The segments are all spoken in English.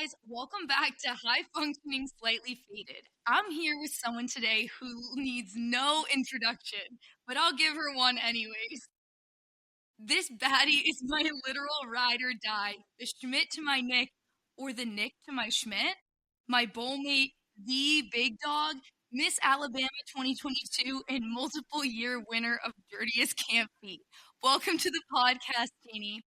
guys, welcome back to High Functioning Slightly Faded. I'm here with someone today who needs no introduction, but I'll give her one anyways. This baddie is my literal ride or die, the Schmidt to my Nick, or the Nick to my Schmidt, my bowl-mate, the big dog, Miss Alabama 2022, and multiple year winner of Dirtiest Camp Feet. Welcome to the podcast, Jaynee.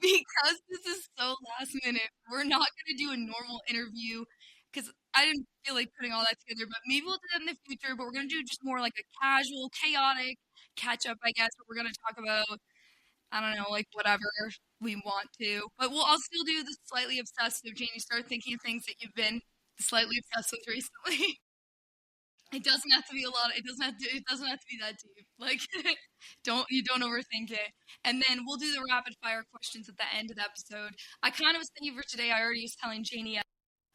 Because this is so last minute, we're not going to do a normal interview because I didn't feel like putting all that together, but maybe we'll do that in the future, but we're going to do just more like a casual, chaotic catch up, I guess, where we're going to talk about, I don't know, like whatever we want to. But I'll still do the slightly obsessed of Jaynee. Start thinking of things that you've been slightly obsessed with recently. It doesn't have to be a lot. It doesn't have to be that deep. Like, don't overthink it. And then we'll do the rapid fire questions at the end of the episode. I kind of was thinking for today. I already was telling Jaynee.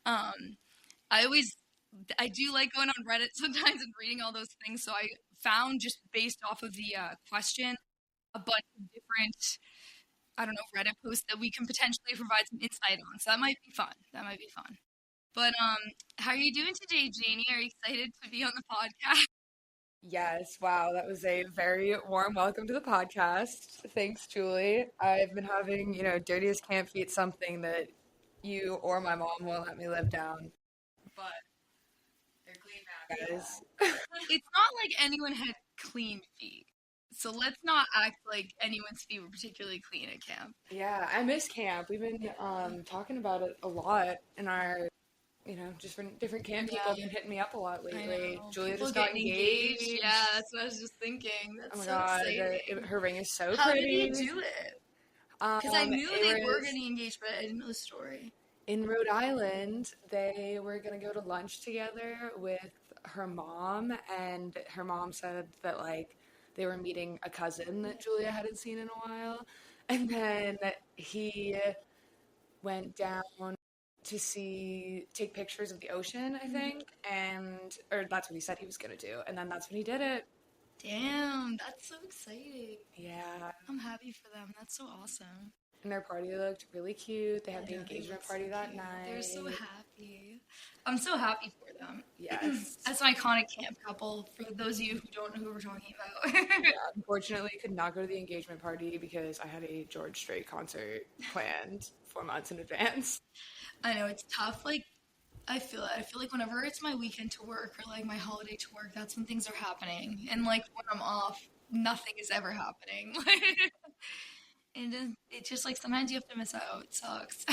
I do like going on Reddit sometimes and reading all those things. So I found, just based off of the question, a bunch of different, I don't know, Reddit posts that we can potentially provide some insight on. So that might be fun. But how are you doing today, Jaynee? Are you excited to be on the podcast? Yes, wow, that was a very warm welcome to the podcast. Thanks, Julie. I've been having, dirtiest camp feet, something that you or my mom won't let me live down. But they're clean now, guys. It's not like anyone had clean feet. So let's not act like anyone's feet were particularly clean at camp. Yeah, I miss camp. We've been talking about it a lot in our just different camp people have been hitting me up a lot lately. Julia people just got engaged. Yeah, that's what I was just thinking. That's oh my so god, exciting. Her ring is so How pretty. did you do it? Because I knew they were getting engaged, but I didn't know the story. In Rhode Island, they were going to go to lunch together with her mom, and her mom said that, they were meeting a cousin that Julia hadn't seen in a while, and then he went down to take pictures of the ocean, I think, or that's what he said he was going to do, and then that's when he did it. Damn, that's so exciting. Yeah. I'm happy for them. That's so awesome. And their party looked really cute. They had the engagement party that night. They're so happy. I'm so happy for them. Yes. That's an iconic camp couple, for those of you who don't know who we're talking about. Yeah, unfortunately, I could not go to the engagement party because I had a George Strait concert planned 4 months in advance. I know, it's tough. Like, I feel like whenever it's my weekend to work or, like, my holiday to work, that's when things are happening. And, like, when I'm off, nothing is ever happening. And it's just, like, sometimes you have to miss out. It sucks.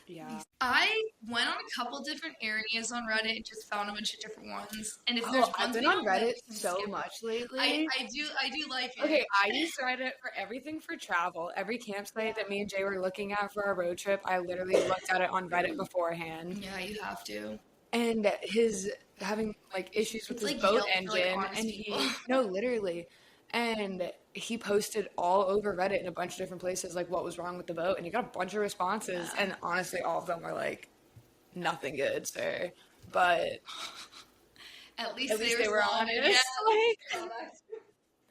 Yeah. I went on a couple different areas on Reddit and just found a bunch of different ones. And if I've been on Reddit so much lately. I do like it. Okay, I use Reddit for everything for travel. Every campsite that me and Jay were looking at for our road trip, I literally looked at it on Reddit beforehand. Yeah, you have to. And his having issues with his boat engine, and literally. And he posted all over Reddit in a bunch of different places, what was wrong with the boat. And he got a bunch of responses. Yeah. And honestly, all of them were nothing good, sir. But at least they were honest. Yeah.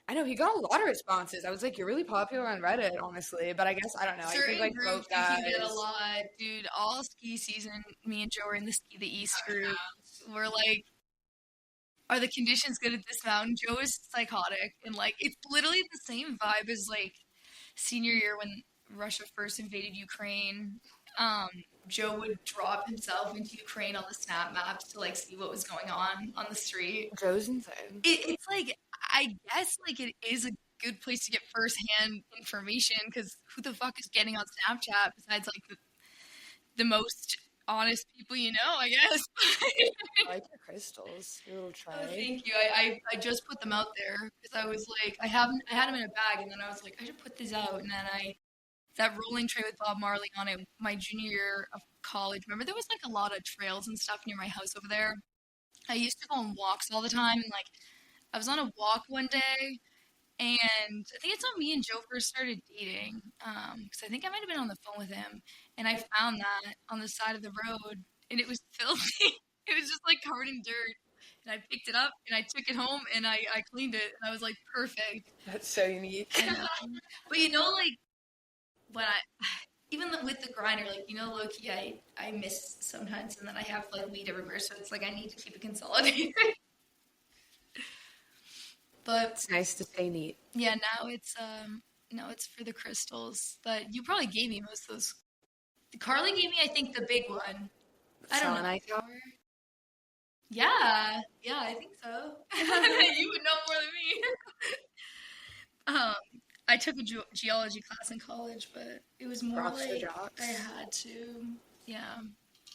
I know, he got a lot of responses. I was like, you're really popular on Reddit, honestly. But I guess, I don't know. Certain I think, groups, you get a lot. Dude, all ski season, me and Joe were in the East group. We're like, are the conditions good at this mountain? Joe is psychotic, and it's literally the same vibe as senior year when Russia first invaded Ukraine. Joe would drop himself into Ukraine on the snap maps to see what was going on the street. Joe's insane. It's I guess it is a good place to get firsthand information, because who the fuck is getting on Snapchat besides the most honest people I guess. I like your crystals, your little tray. Oh, thank you. I just put them out there because I was I had them in a bag, and then I was like, I should put these out, and then that rolling tray with Bob Marley on it, my junior year of college. Remember, there was a lot of trails and stuff near my house over there. I used to go on walks all the time, and I was on a walk one day, and I think it's when me and Joe first started dating, because I think I might have been on the phone with him, and I found that on the side of the road, and it was filthy. It was just covered in dirt, and I picked it up, and I took it home, and I cleaned it, and I was perfect. That's so unique. But when even with the grinder, like, low key, I miss sometimes, and then I have like weed everywhere, so it's like I need to keep it consolidated. But It's nice to stay neat. yeah, now it's for the crystals that you probably gave me most of those. Carly gave me, I think, the big one. I don't know. Selenite tower? Yeah, I think so. You would know more than me. I took a geology class in college, but it was more Rocks for like jocks. I had to. Yeah.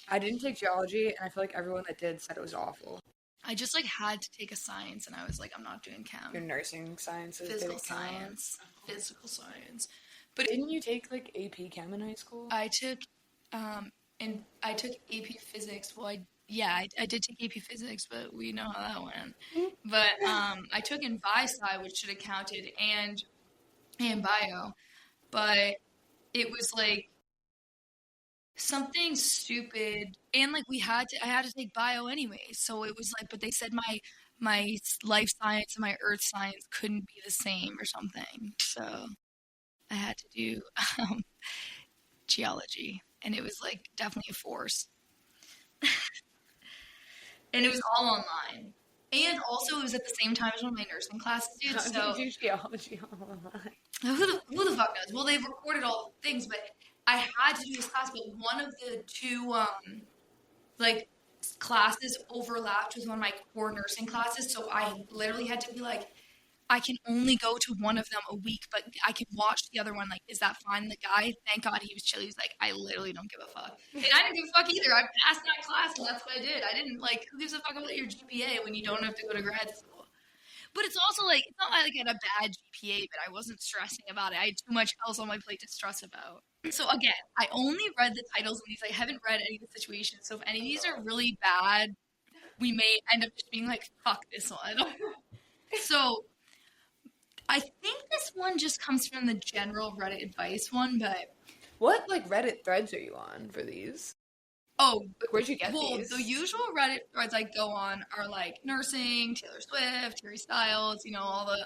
I didn't take geology, and I feel like everyone that did said it was awful. I just like had to take a science, and I was like, I'm not doing chem. Your nursing sciences Physical didn't count. science. Physical science. But Didn't you take like AP Chem in high school? I took, and I took AP Physics. Well, I did take AP Physics, but we know how that went. But I took in Sci, which should have counted, and bio, but it was like something stupid, and like I had to take bio anyway, so it was like, but they said my life science and my earth science couldn't be the same or something, so I had to do geology, and it was like definitely a force. And it was all online, and also it was at the same time as one of my nursing classes, dude. How So did you do geology online? who the fuck knows? Well, they recorded all the things, but I had to do this class, but one of the two like classes overlapped with one of my core nursing classes, so I literally had to be like, I can only go to one of them a week, but I can watch the other one. Like, is that fine? The guy, thank God he was chill. He's like, I literally don't give a fuck. And I didn't give a fuck either. I passed that class, and that's what I did. I didn't, like, who gives a fuck about your GPA when you don't have to go to grad school? But it's also, like, it's not like I had a bad GPA, but I wasn't stressing about it. I had too much else on my plate to stress about. So, again, I only read the titles of these. I haven't read any of the situations. So if any of these are really bad, we may end up just being like, fuck this one. So I think this one just comes from the general Reddit advice one, but What like Reddit threads are you on for these? like, Where'd you get well, these? the usual Reddit threads I go on are like nursing, Taylor Swift, Harry Styles,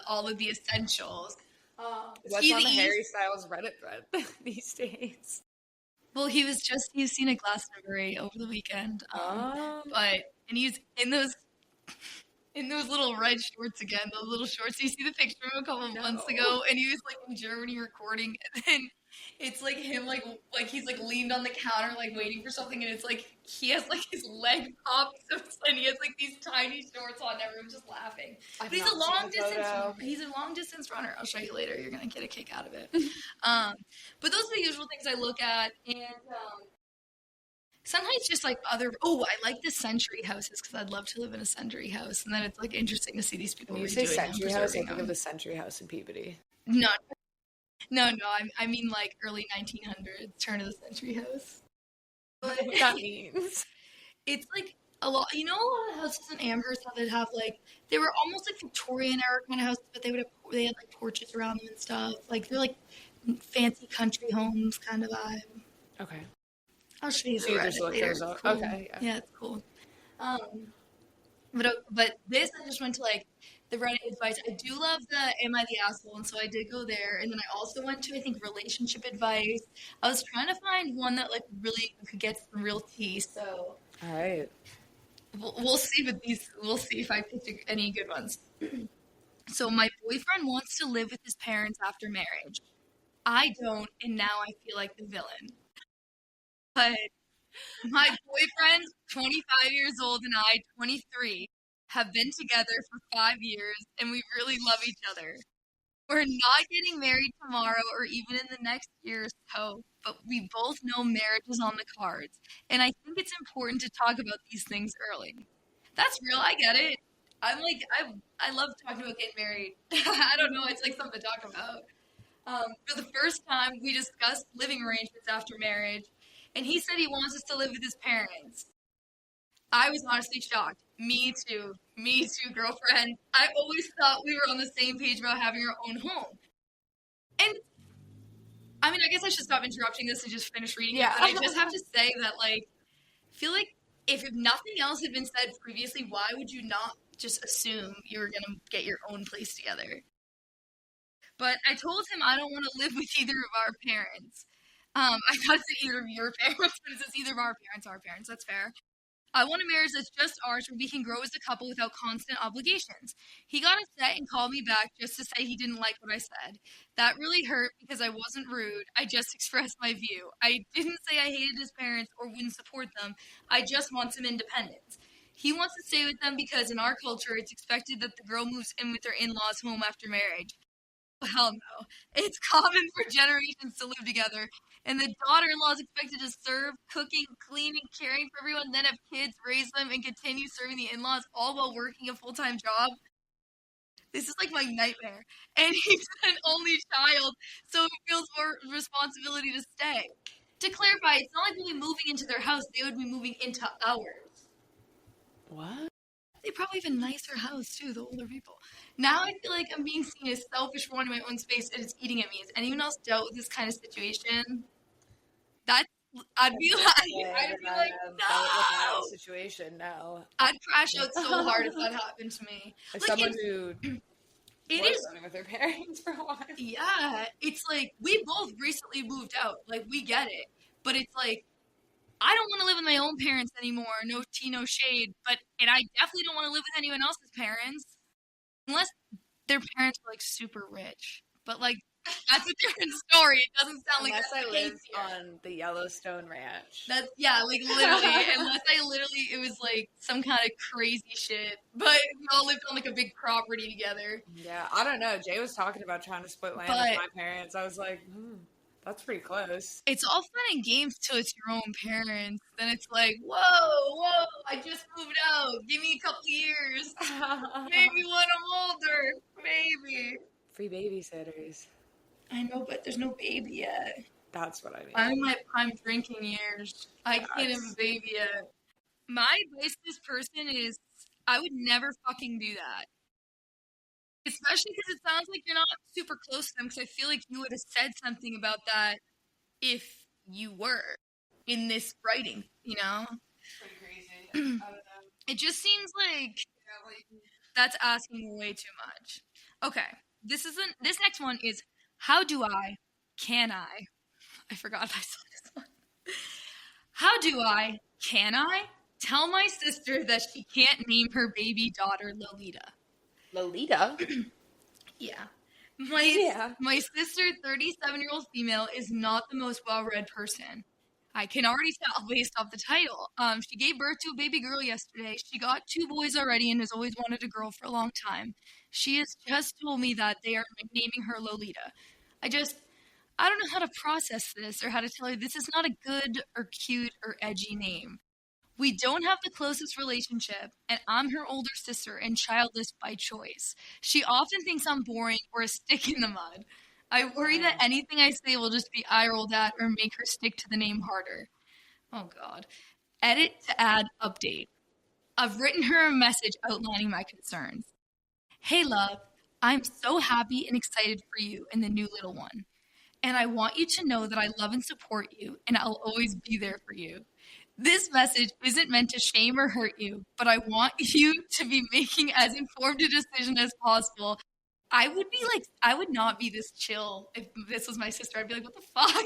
all of the essentials. What's on the Harry Styles Reddit thread these days? Well, he's seen at Glastonbury over the weekend, and he's in those little red shorts again, those little shorts. You see the picture of him a couple of months ago, and he was like in Germany recording, and then it's like him like he's like leaned on the counter like waiting for something, and it's like he has like his leg popped, and he has like these tiny shorts on. Everyone's just laughing. But he's a long distance runner. I'll show you later. You're gonna get a kick out of it. But those are the usual things I look at, and sometimes just like I like the century houses because I'd love to live in a century house, and then it's like interesting to see these people. When you say century house, I think of the century house in Peabody. No, I mean like early 1900s, turn of the century house. What that means? It's like a lot of houses in Amherst how they'd have like they were almost like Victorian era kind of houses, but they had like porches around them and stuff. Like they're like fancy country homes kind of vibe. Okay. I'll show you So you just look later. those up. Cool. Okay. Yeah, it's cool. But this I just went to like the Reddit advice. I do love the Am I the Asshole? And so I did go there. And then I also went to, I think, relationship advice. I was trying to find one that like really could get some real tea. So All right. we'll see we'll see if I picked any good ones. So my boyfriend wants to live with his parents after marriage. I don't, and now I feel like the villain. But my boyfriend, 25 years old, and I, 23, have been together for 5 years, and we really love each other. We're not getting married tomorrow or even in the next year or so, but we both know marriage is on the cards, and I think it's important to talk about these things early. That's real, I get it. I'm like, I love talking about getting married. I don't know, it's like something to talk about. For the first time, we discussed living arrangements after marriage, and he said he wants us to live with his parents. I was honestly shocked. Me too, girlfriend. I always thought we were on the same page about having our own home. And, I mean, I guess I should stop interrupting this and just finish reading it, but I just have to say that, like, I feel like if nothing else had been said previously, why would you not just assume you were going to get your own place together? But I told him I don't want to live with either of our parents. I thought it said either of your parents, but it says either of our parents. That's fair. I want a marriage that's just ours where we can grow as a couple without constant obligations. He got upset and called me back just to say he didn't like what I said. That really hurt because I wasn't rude. I just expressed my view. I didn't say I hated his parents or wouldn't support them. I just want some independence. He wants to stay with them because in our culture it's expected that the girl moves in with their in-laws home after marriage. Hell no. It's common for generations to live together, and the daughter-in-law is expected to serve, cooking, cleaning, caring for everyone, then have kids, raise them, and continue serving the in-laws all while working a full-time job. This is like my nightmare. And he's an only child, so it feels more responsibility to stay. To clarify, it's not like we'll be moving into their house, they would be moving into ours. What? They probably have a nicer house too, the older people. Now I feel like I'm being seen as selfish for wanting my own space and it's eating at me. Has anyone else dealt with this kind of situation? That's I'd be like, That no. situation, no. I'd crash out so hard if that happened to me. As Like someone who it was is. living with their parents for a while. Yeah, it's like we both recently moved out. Like we get it, but it's like I don't want to live with my own parents anymore. No tea, no shade. And I definitely don't want to live with anyone else's parents. Unless their parents were like super rich, but like that's a different story. It doesn't sound like Unless that's I the case lived here. on the Yellowstone Ranch. That's like literally. Unless it was like some kind of crazy shit. But we all lived on like a big property together. Yeah, I don't know. Jay was talking about trying to split land with my parents. I was like, that's pretty close. It's all fun and games till it's your own parents. Then it's like, whoa, I just moved out. Give me a couple years. Maybe when I'm older. Maybe. Free babysitters. I know, but there's no baby yet. That's what I mean. I'm in my prime drinking years. I can't have a baby yet. My advice to this person is I would never fucking do that. Especially because it sounds like you're not super close to them, because I feel like you would have said something about that if you were in this writing, you know? Pretty crazy. I don't know. It just seems like that's asking way too much. Okay, this next one is can I forgot if I saw this one. Can I tell my sister that she can't name her baby daughter Lolita? Lolita? Yeah. My sister, 37-year-old female, is not the most well-read person. I can already tell based off the title. She gave birth to a baby girl yesterday. She got 2 boys already and has always wanted a girl for a long time. She has just told me that they are naming her Lolita. I don't know how to process this or how to tell her this is not a good or cute or edgy name. We don't have the closest relationship, and I'm her older sister and childless by choice. She often thinks I'm boring or a stick in the mud. I worry that anything I say will just be eye rolled at or make her stick to the name harder. Oh, God. Edit to add update. I've written her a message outlining my concerns. Hey, love. I'm so happy and excited for you and the new little one. And I want you to know that I love and support you, and I'll always be there for you. This message isn't meant to shame or hurt you, but I want you to be making as informed a decision as possible. I would not be this chill if this was my sister. I'd be like, what the fuck?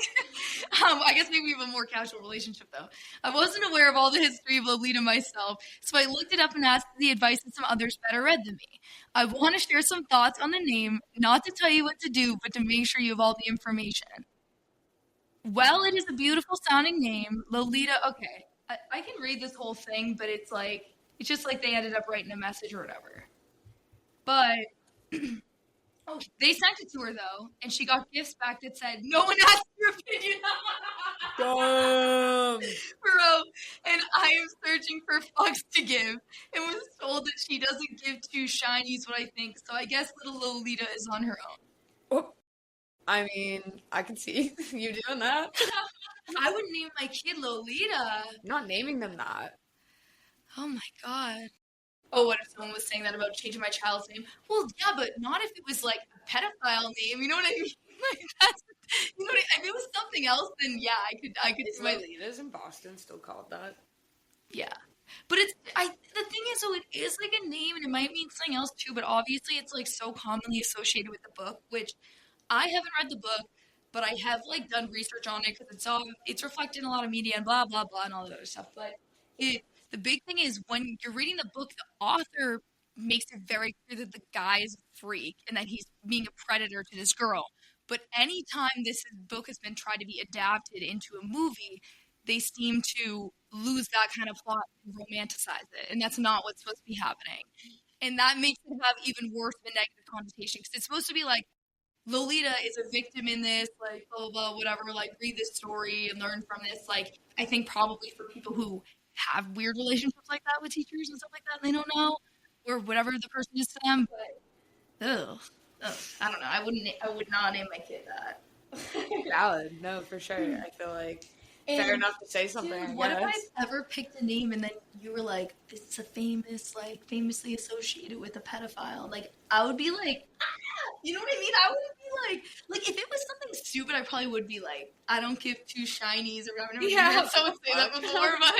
I guess maybe we have a more casual relationship, though. I wasn't aware of all the history of Lolita myself, so I looked it up and asked the advice of some others better read than me. I want to share some thoughts on the name, not to tell you what to do, but to make sure you have all the information. Well, it is a beautiful sounding name. Lolita, okay. I can read this whole thing, but it's just like they ended up writing a message or whatever. But... they sent it to her, though, and she got gifts back that said, no one asked your opinion. Dumb. Bro, and I am searching for fucks to give and was told that she doesn't give two shinies what I think, so I guess little Lolita is on her own. Oh, I mean, I can see you doing that. I would name my kid Lolita. I'm not naming them that. Oh my god. Oh, what if someone was saying that about changing my child's name? Well, yeah, but not if it was like a pedophile name. You know what I mean? Like that's, you know what I mean? If it was something else, then yeah, I could. Is Lolita's in Boston still called that? Yeah, but the thing is, so it is like a name, and it might mean something else too. But obviously, it's like so commonly associated with the book, which I haven't read the book. but I have like done research on it because it's reflected in a lot of media and blah blah blah and all that other stuff. But it the big thing is when you're reading the book, the author makes it very clear that the guy is a freak and that he's being a predator to this girl. But anytime this book has been tried to be adapted into a movie, they seem to lose that kind of plot and romanticize it, and that's not what's supposed to be happening. And that makes it have even worse of a negative connotation because it's supposed to be like Lolita is a victim in this, like blah blah blah, whatever. Like read this story and learn from this. Like I think probably for people who have weird relationships like that with teachers and stuff like that, and they don't know or whatever the person is to them. But I don't know. I would not name my kid that. Valid. No, for sure. I feel like fair enough to say something. Dude, what if I ever picked a name and then you were like, it's a famously associated with a pedophile? Like, I would be like, you know what I mean? I wouldn't be like if it was something stupid, I probably would be like, I don't give two shinies or whatever. I've never heard someone say that before, but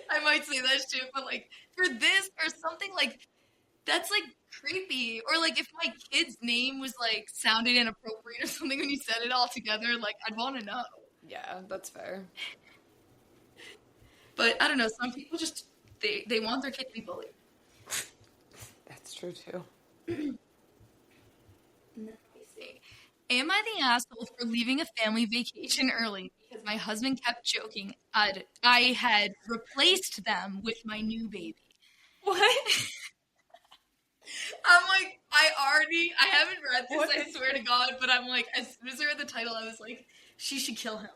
I might say that shit. But like, for this or something like, that's like creepy. Or like, if my kid's name was like sounded inappropriate or something when you said it all together, like, I'd want to know. Yeah, that's fair. But I don't know. Some people just they want their kid to be bullied. That's true too. Let me see. Am I the asshole for leaving a family vacation early because my husband kept joking I had replaced them with my new baby? What? I'm like, I haven't read this, I swear to God, but I'm like, as soon as I read the title, I was like, she should kill him.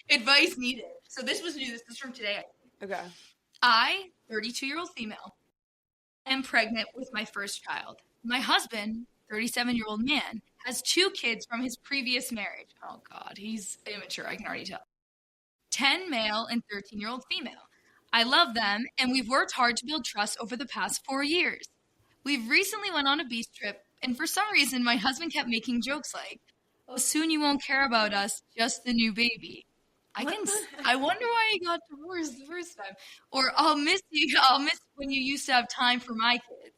Advice needed. So this was new. This is from today. Okay. I, 32-year-old female, am pregnant with my first child. My husband, 37-year-old man, has 2 kids from his previous marriage. Oh, God. He's immature. I can already tell. 10 male and 13-year-old female. I love them, and we've worked hard to build trust over the past 4 years. We've recently went on a beach trip, and for some reason, my husband kept making jokes like, oh, soon you won't care about us, just the new baby. I wonder why he got divorced the first time. Or I'll miss when you used to have time for my kids.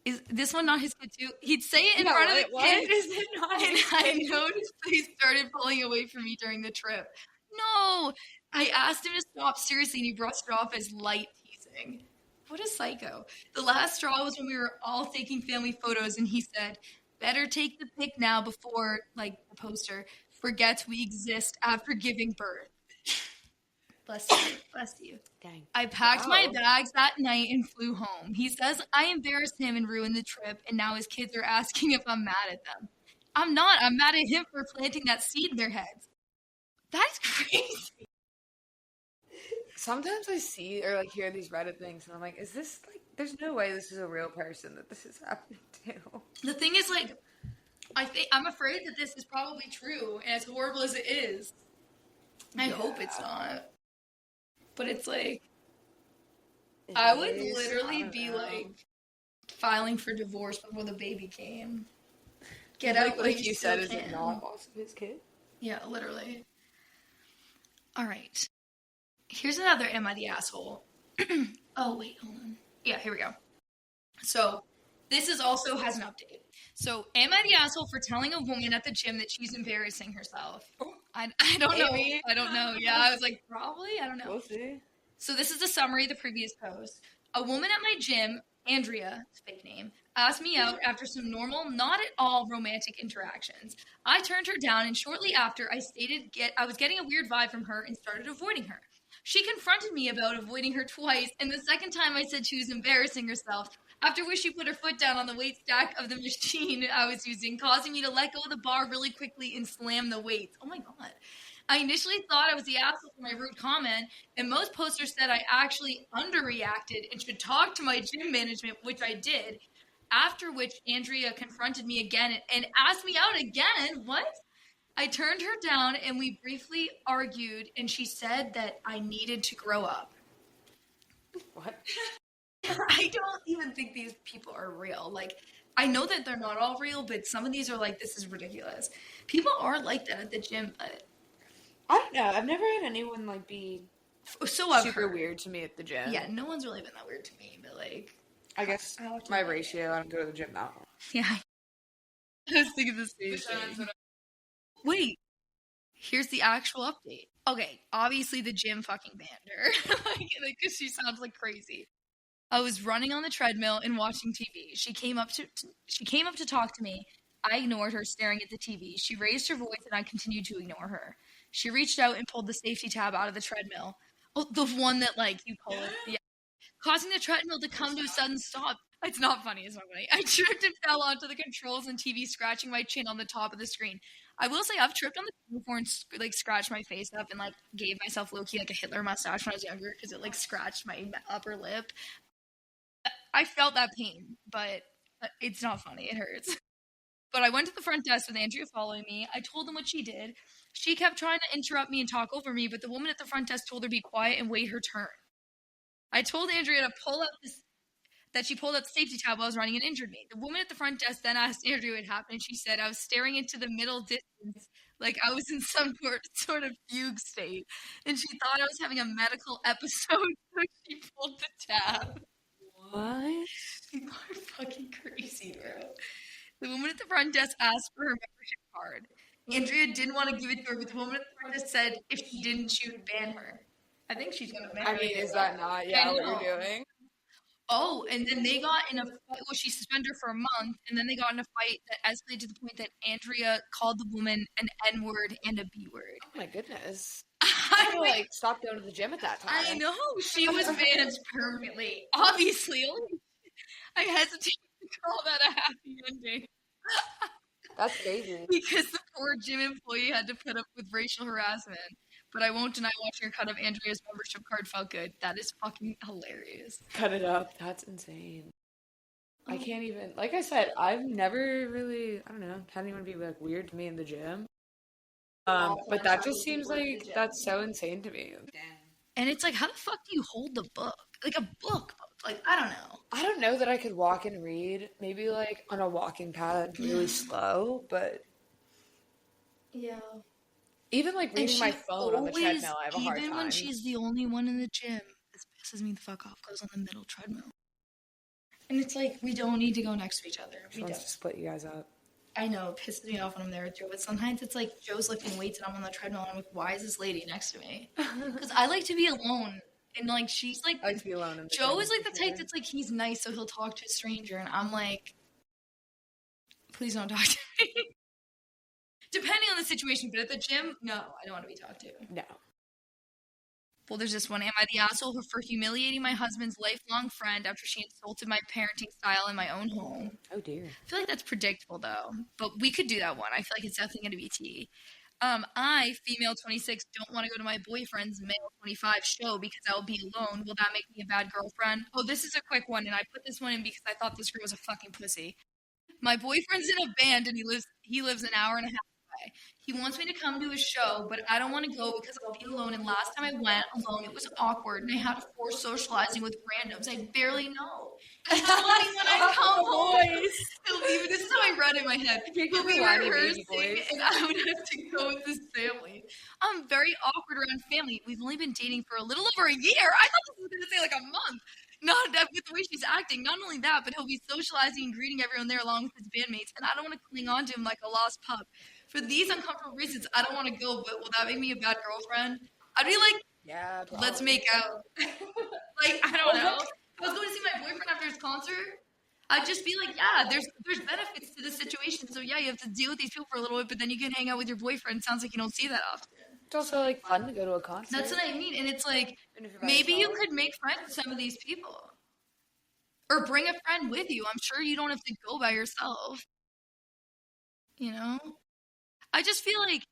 Is this one not his kid too? He'd say it in front of the kids. Is it not? And I noticed they started pulling away from me during the trip. No, I asked him to stop seriously, and he brushed it off as light teasing. What a psycho. The last straw was when we were all taking family photos, and he said, better take the pic now before, like the poster, forgets we exist after giving birth. Bless you. Bless you. Dang. I packed my bags that night and flew home. He says I embarrassed him and ruined the trip, and now his kids are asking if I'm mad at them. I'm not. I'm mad at him for planting that seed in their heads. That's crazy. Sometimes I see or like hear these Reddit things, and I'm like, is this like, there's no way this is a real person that this is happening to. The thing is, like, I'm afraid that this is probably true, and as horrible as it is, I hope it's not. But it's like, I would literally be like filing for divorce before the baby came. Get out, like you said, is it not also his kid? Yeah, literally. All right. Here's another Am I the Asshole? Oh, wait, hold on. Yeah, here we go. So, this is also has an update. So, am I the asshole for telling a woman at the gym that she's embarrassing herself? I don't know. I don't know. Yeah, I was like, probably? I don't know. We'll see. So, this is the summary of the previous post. A woman at my gym, Andrea, fake name, asked me out after some normal, not at all romantic interactions. I turned her down, and shortly after, I stated I was getting a weird vibe from her and started avoiding her. She confronted me about avoiding her twice, and the second time I said she was embarrassing herself, after which she put her foot down on the weight stack of the machine I was using, causing me to let go of the bar really quickly and slam the weights. Oh my God. I initially thought I was the asshole for my rude comment, and most posters said I actually underreacted and should talk to my gym management, which I did, after which Andrea confronted me again and asked me out again. What? I turned her down, and we briefly argued, and she said that I needed to grow up. What? I don't even think these people are real. Like, I know that they're not all real, but some of these are like, this is ridiculous. People are like that at the gym, but I don't know. I've never had anyone like be super weird to me at the gym. Yeah, no one's really been that weird to me, but like, I guess my ratio, I don't go to the gym that much. Yeah. I was thinking the same thing. Wait, here's the actual update. Okay, obviously the gym fucking banned her. Like, cause she sounds like crazy. I was running on the treadmill and watching TV. She came up to talk to me. I ignored her, staring at the TV. She raised her voice, and I continued to ignore her. She reached out and pulled the safety tab out of the treadmill. Oh, the one that like you pull it, yeah, causing the treadmill to come to a sudden stop. It's not funny. It's not funny. I tripped and fell onto the controls and TV, scratching my chin on the top of the screen. I will say I've tripped on the TV before and like scratched my face up and like gave myself low key like a Hitler mustache when I was younger because it like scratched my upper lip. I felt that pain, but it's not funny. It hurts. But I went to the front desk with Andrea following me. I told them what she did. She kept trying to interrupt me and talk over me, but the woman at the front desk told her to be quiet and wait her turn. I told Andrea to that she pulled out the safety tab while I was running and injured me. The woman at the front desk then asked Andrea what happened. She said I was staring into the middle distance like I was in some sort of fugue state. And she thought I was having a medical episode, so she pulled the tab. What? People are fucking crazy, bro. The woman at the front desk asked for her membership card. Andrea didn't want to give it to her, but the woman at the front desk said if she didn't, she would ban her. I think she's gonna ban her. I mean, is that not what you're doing? Oh, and then they got in a fight. Well, she suspended her for a month, and then they got in a fight that escalated to the point that Andrea called the woman an N-word and a B-word. Oh my goodness. I like stopped going to the gym at that time. I know. She was banned permanently. Obviously. I hesitate to call that a happy ending. That's crazy. Because the poor gym employee had to put up with racial harassment. But I won't deny watching a cut of Andrea's membership card felt good. That is fucking hilarious. Cut it up. That's insane. I can't even, like I said, I've never really, I don't know, had anyone be like weird to me in the gym. But that just seems like that's so insane to me. And it's like, how the fuck do you hold the book? Like a book. Like, I don't know. I don't know that I could walk and read. Maybe like on a walking pad really slow, but yeah. Even like reading my phone on the treadmill, I have a hard time. Even when she's the only one in the gym, this pisses me the fuck off, goes on the middle treadmill. And it's like, we don't need to go next to each other. She wants to split you guys up. I know, it pisses me off when I'm there with Joe, but sometimes it's like Joe's lifting weights and I'm on the treadmill and I'm like, why is this lady next to me? Because I like to be alone. And like, she's like, I like to be alone. Joe is like the type that's like, he's nice, so he'll talk to a stranger. And I'm like, please don't talk to me. Depending on the situation, but at the gym, no, I don't want to be talked to. No. Well, there's this one. Am I the asshole for humiliating my husband's lifelong friend after she insulted my parenting style in my own home? Oh, dear. I feel like that's predictable, though. But we could do that one. I feel like it's definitely going to be tea. I, female 26, don't want to go to my boyfriend's male 25 show because I'll be alone. Will that make me a bad girlfriend? Oh, this is a quick one, and I put this one in because I thought this girl was a fucking pussy. My boyfriend's in a band, and he lives an hour and a half away. He wants me to come to his show, but I don't want to go because I'll be alone. And last time I went alone, it was awkward, and I had to force socializing with randoms I barely know. And not only when I come home, this is how I read it in my head. He'll be rehearsing, and I would have to go with his family. I'm very awkward around family. We've only been dating for a little over a year. I thought this was going to say like a month. Not that with the way she's acting. Not only that, but he'll be socializing and greeting everyone there along with his bandmates, and I don't want to cling on to him like a lost pup. For these uncomfortable reasons, I don't want to go, but will that make me a bad girlfriend? I'd be like, yeah, probably. Let's make out. Like, I don't know. If I was going to see my boyfriend after his concert, I'd just be like, yeah, there's benefits to this situation. So, yeah, you have to deal with these people for a little bit, but then you can hang out with your boyfriend. Sounds like you don't see that often. It's also, like, fun to go to a concert. That's what I mean. And it's like, maybe you could make friends with some of these people. Or bring a friend with you. I'm sure you don't have to go by yourself. You know? I just feel like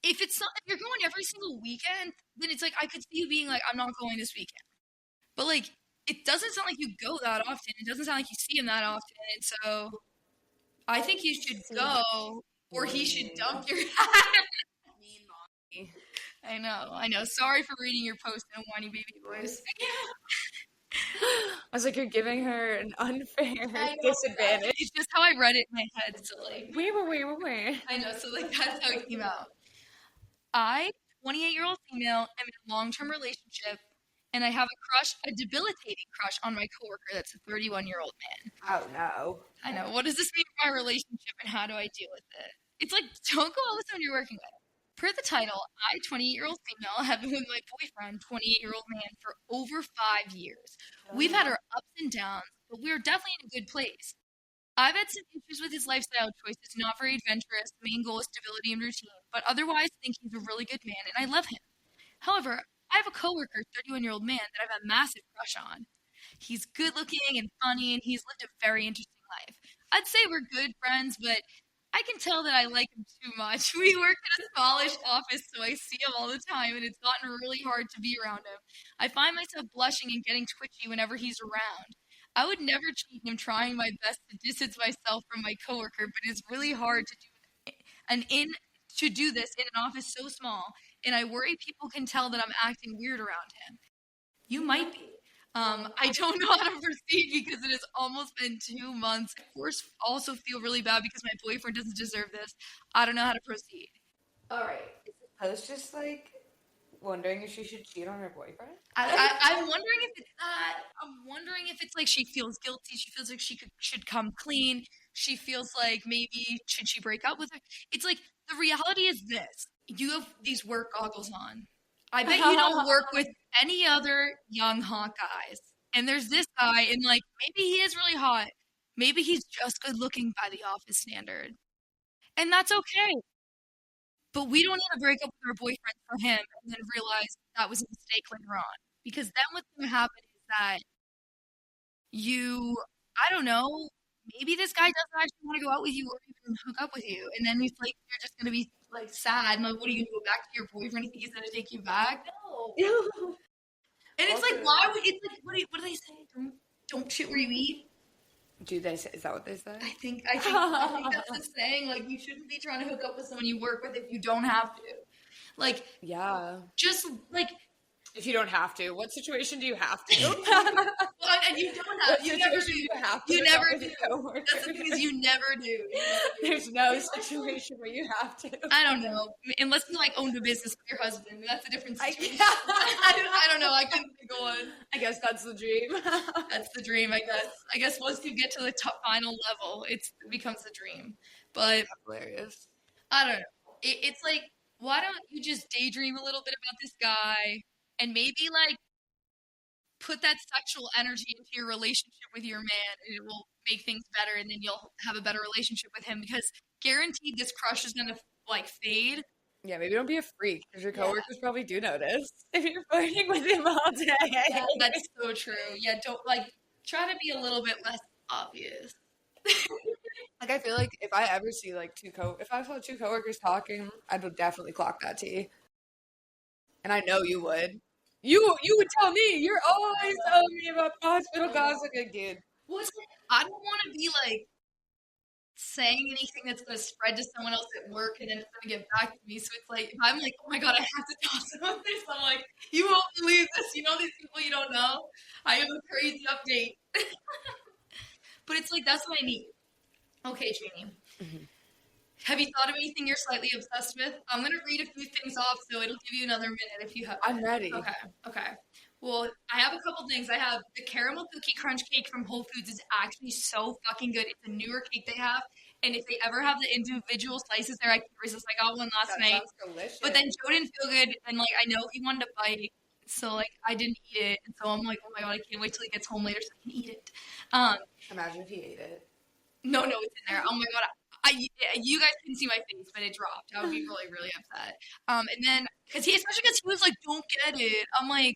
if you're going every single weekend, then it's like I could see you being like, I'm not going this weekend. But like, it doesn't sound like you go that often. It doesn't sound like you see him that often. And so I think you should go, or he should dump your I know. Sorry for reading your post in a whiny baby voice. I was like, you're giving her an unfair disadvantage. It's just how I read it in my head. So like, wait. I know. So like, that's how it came out. I, 28-year-old female, am in a long-term relationship and I have a debilitating crush on my coworker that's a 31-year-old man. Oh, no. I know. What does this mean for my relationship, and how do I deal with it? It's like, don't go all with someone you're working with. Per the title, I, 28-year-old female, have been with my boyfriend, 28-year-old man, for over 5 years. We've had our ups and downs, but we're definitely in a good place. I've had some issues with his lifestyle choices, not very adventurous, main goal is stability and routine, but otherwise think he's a really good man and I love him. However, I have a coworker, 31-year-old man, that I've a massive crush on. He's good looking and funny, and he's lived a very interesting life. I'd say we're good friends, but I can tell that I like him too much. We work in a smallish office, so I see him all the time, and it's gotten really hard to be around him. I find myself blushing and getting twitchy whenever he's around. I would never cheat, and I'm trying my best to distance myself from my coworker, but it's really hard to do to do this in an office so small, and I worry people can tell that I'm acting weird around him. You might be. I don't know how to proceed because it has almost been 2 months. I, of course, also feel really bad because my boyfriend doesn't deserve this. I don't know how to proceed. All right. Is this post just like wondering if she should cheat on her boyfriend? I'm wondering if it's that. I'm wondering if it's like she feels guilty. She feels like should come clean. She feels like maybe should she break up with her. It's like the reality is this. You have these work goggles on. I bet you don't work with any other young hot guys. And there's this guy, and like maybe he is really hot. Maybe he's just good looking by the office standard. And that's okay. But we don't need to break up with our boyfriend for him and then realize that was a mistake later on. Because then what's going to happen is that I don't know, maybe this guy doesn't actually want to go out with you or even hook up with you. And then he's like, you're just going to be like sad. And like, what are you going to go back to your boyfriend and think he's going to take you back? No. And it's like, why would, it's like, what do they say? Don't shit where you eat. Do they say, is that what they say? I think that's the saying. Like, you shouldn't be trying to hook up with someone you work with if you don't have to. Like, yeah. Just, like, if you don't have to, what situation do you have to? Well, and you don't have. You never do. You never do. That's the thing is, you never do. There's no situation where you have to. I don't know. Unless you like owned a business with your husband, that's a different situation. I don't know. I couldn't think of one. I guess that's the dream. That's the dream. I guess. I guess once you get to the final level, it becomes a dream. But that's hilarious. I don't know. It's like, why don't you just daydream a little bit about this guy? And maybe, like, put that sexual energy into your relationship with your man, and it will make things better, and then you'll have a better relationship with him, because guaranteed this crush is going to, like, fade. Yeah, maybe don't be a freak, because your coworkers probably do notice if you're flirting with him all day. Yeah, that's so true. Yeah, don't, like, try to be a little bit less obvious. Like, I feel like if I ever see, like, if I saw two coworkers talking, I would definitely clock that tea. And I know you would. You would tell me. You're always telling me about hospital gossip, dude. I don't want to be like saying anything that's going to spread to someone else at work and then it's going to get back to me. So it's like, if I'm like, oh my God, I have to tell someone this, I'm like, you won't believe this. You know these people you don't know? I have a crazy update. But it's like, that's what I need. Okay, Jaynee. Mm-hmm. Have you thought of anything you're slightly obsessed with? I'm going to read a few things off, so it'll give you another minute if you have. I'm ready. Okay. Well, I have a couple things. I have the caramel cookie crunch cake from Whole Foods is actually so fucking good. It's a newer cake they have, and if they ever have the individual slices there, I can't resist. I got one last night. Sounds delicious. But then Joe didn't feel good, and like I know he wanted to bite, so like I didn't eat it, and so I'm like, oh my God, I can't wait till he gets home later so I can eat it. Imagine if he ate it. No, it's in there. Oh my God. You guys couldn't see my face, but it dropped. I would be really, really upset. And then, especially because he was like, don't get it. I'm like,